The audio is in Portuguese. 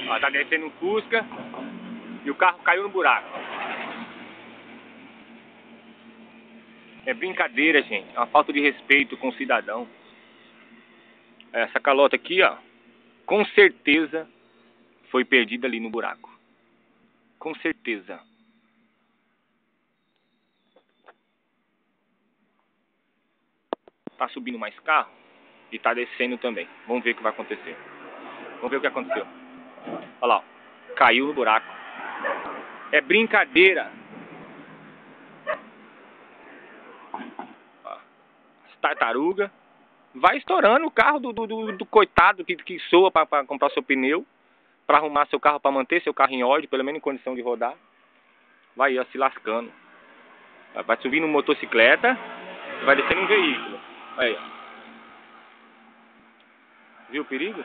Ó, tá descendo um Fusca e o carro caiu no buraco. É brincadeira, gente. É uma falta de respeito com o cidadão. Essa calota aqui, ó, com certeza foi perdida ali no buraco. Com certeza. Tá subindo mais carro e tá descendo também. Vamos ver o que vai acontecer. Vamos ver o que aconteceu. Olha lá, ó. Caiu no buraco. É brincadeira. Ó, as tartaruga. Vai estourando o carro do coitado que soa para comprar seu pneu, para arrumar seu carro, para manter seu carro em ordem, pelo menos em condição de rodar. Vai, ó, se lascando. Vai subindo motocicleta, vai descendo um veículo. Aí, ó. Viu o perigo?